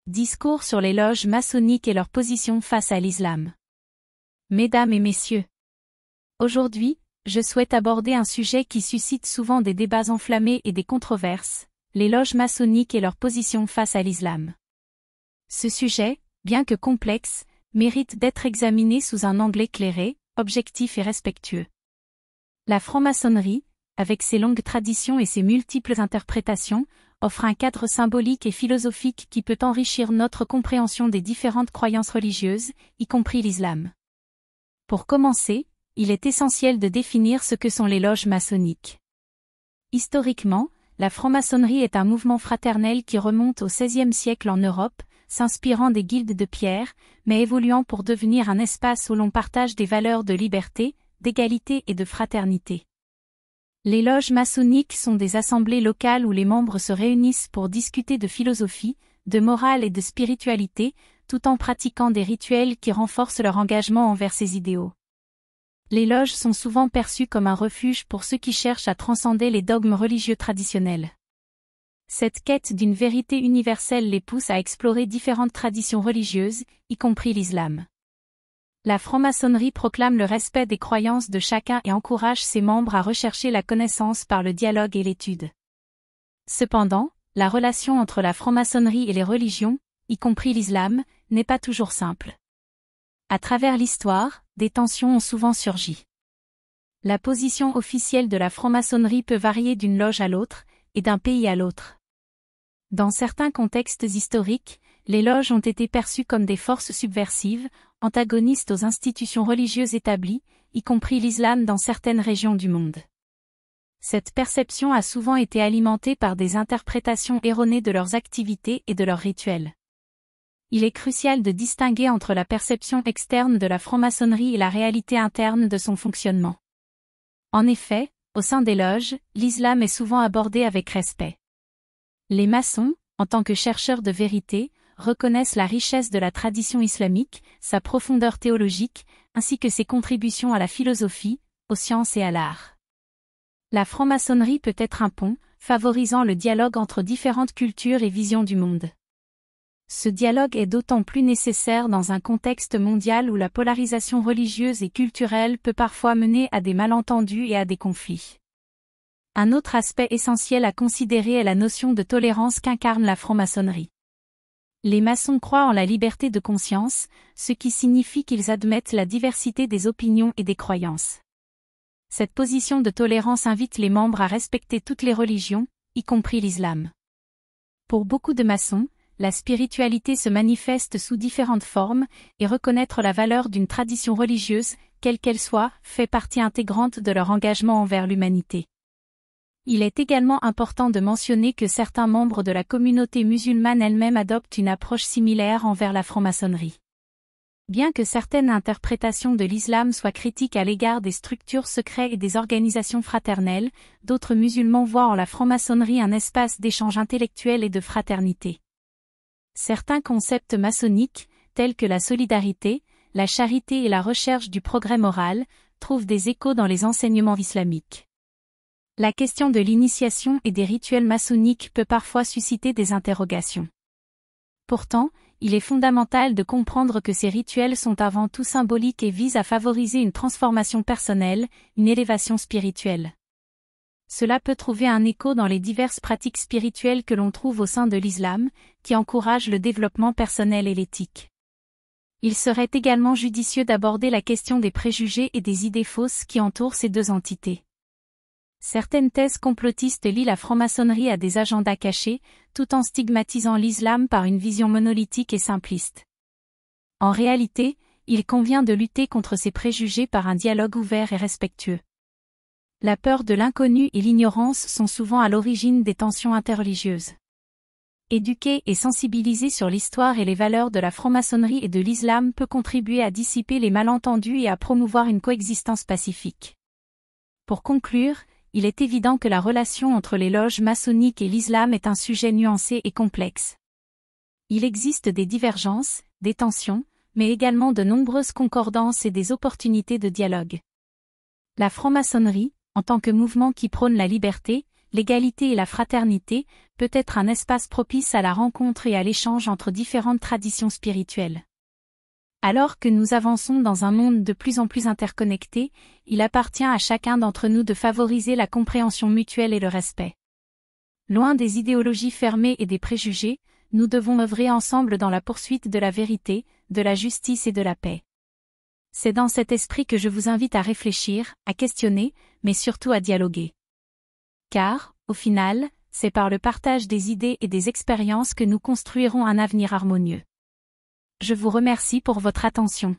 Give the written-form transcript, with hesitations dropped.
Discours sur les loges maçonniques et leur position face à l'islam. Mesdames et messieurs, aujourd'hui, je souhaite aborder un sujet qui suscite souvent des débats enflammés et des controverses, les loges maçonniques et leur position face à l'islam. Ce sujet, bien que complexe, mérite d'être examiné sous un angle éclairé, objectif et respectueux. La franc-maçonnerie, avec ses longues traditions et ses multiples interprétations, offre un cadre symbolique et philosophique qui peut enrichir notre compréhension des différentes croyances religieuses, y compris l'islam. Pour commencer, il est essentiel de définir ce que sont les loges maçonniques. Historiquement, la franc-maçonnerie est un mouvement fraternel qui remonte au XVIe siècle en Europe, s'inspirant des guildes de pierre, mais évoluant pour devenir un espace où l'on partage des valeurs de liberté, d'égalité et de fraternité. Les loges maçonniques sont des assemblées locales où les membres se réunissent pour discuter de philosophie, de morale et de spiritualité, tout en pratiquant des rituels qui renforcent leur engagement envers ces idéaux. Les loges sont souvent perçues comme un refuge pour ceux qui cherchent à transcender les dogmes religieux traditionnels. Cette quête d'une vérité universelle les pousse à explorer différentes traditions religieuses, y compris l'islam. La franc-maçonnerie proclame le respect des croyances de chacun et encourage ses membres à rechercher la connaissance par le dialogue et l'étude. Cependant, la relation entre la franc-maçonnerie et les religions, y compris l'islam, n'est pas toujours simple. À travers l'histoire, des tensions ont souvent surgi. La position officielle de la franc-maçonnerie peut varier d'une loge à l'autre, et d'un pays à l'autre. Dans certains contextes historiques, les loges ont été perçues comme des forces subversives, antagonistes aux institutions religieuses établies, y compris l'islam dans certaines régions du monde. Cette perception a souvent été alimentée par des interprétations erronées de leurs activités et de leurs rituels. Il est crucial de distinguer entre la perception externe de la franc-maçonnerie et la réalité interne de son fonctionnement. En effet, au sein des loges, l'islam est souvent abordé avec respect. Les maçons, en tant que chercheurs de vérité, reconnaissent la richesse de la tradition islamique, sa profondeur théologique, ainsi que ses contributions à la philosophie, aux sciences et à l'art. La franc-maçonnerie peut être un pont, favorisant le dialogue entre différentes cultures et visions du monde. Ce dialogue est d'autant plus nécessaire dans un contexte mondial où la polarisation religieuse et culturelle peut parfois mener à des malentendus et à des conflits. Un autre aspect essentiel à considérer est la notion de tolérance qu'incarne la franc-maçonnerie. Les maçons croient en la liberté de conscience, ce qui signifie qu'ils admettent la diversité des opinions et des croyances. Cette position de tolérance invite les membres à respecter toutes les religions, y compris l'islam. Pour beaucoup de maçons, la spiritualité se manifeste sous différentes formes, et reconnaître la valeur d'une tradition religieuse, quelle qu'elle soit, fait partie intégrante de leur engagement envers l'humanité. Il est également important de mentionner que certains membres de la communauté musulmane elle-même adoptent une approche similaire envers la franc-maçonnerie. Bien que certaines interprétations de l'islam soient critiques à l'égard des structures secrètes et des organisations fraternelles, d'autres musulmans voient en la franc-maçonnerie un espace d'échange intellectuel et de fraternité. Certains concepts maçonniques, tels que la solidarité, la charité et la recherche du progrès moral, trouvent des échos dans les enseignements islamiques. La question de l'initiation et des rituels maçonniques peut parfois susciter des interrogations. Pourtant, il est fondamental de comprendre que ces rituels sont avant tout symboliques et visent à favoriser une transformation personnelle, une élévation spirituelle. Cela peut trouver un écho dans les diverses pratiques spirituelles que l'on trouve au sein de l'islam, qui encouragent le développement personnel et l'éthique. Il serait également judicieux d'aborder la question des préjugés et des idées fausses qui entourent ces deux entités. Certaines thèses complotistes lient la franc-maçonnerie à des agendas cachés, tout en stigmatisant l'islam par une vision monolithique et simpliste. En réalité, il convient de lutter contre ces préjugés par un dialogue ouvert et respectueux. La peur de l'inconnu et l'ignorance sont souvent à l'origine des tensions interreligieuses. Éduquer et sensibiliser sur l'histoire et les valeurs de la franc-maçonnerie et de l'islam peut contribuer à dissiper les malentendus et à promouvoir une coexistence pacifique. Pour conclure, il est évident que la relation entre les loges maçonniques et l'islam est un sujet nuancé et complexe. Il existe des divergences, des tensions, mais également de nombreuses concordances et des opportunités de dialogue. La franc-maçonnerie, en tant que mouvement qui prône la liberté, l'égalité et la fraternité, peut être un espace propice à la rencontre et à l'échange entre différentes traditions spirituelles. Alors que nous avançons dans un monde de plus en plus interconnecté, il appartient à chacun d'entre nous de favoriser la compréhension mutuelle et le respect. Loin des idéologies fermées et des préjugés, nous devons œuvrer ensemble dans la poursuite de la vérité, de la justice et de la paix. C'est dans cet esprit que je vous invite à réfléchir, à questionner, mais surtout à dialoguer. Car, au final, c'est par le partage des idées et des expériences que nous construirons un avenir harmonieux. Je vous remercie pour votre attention.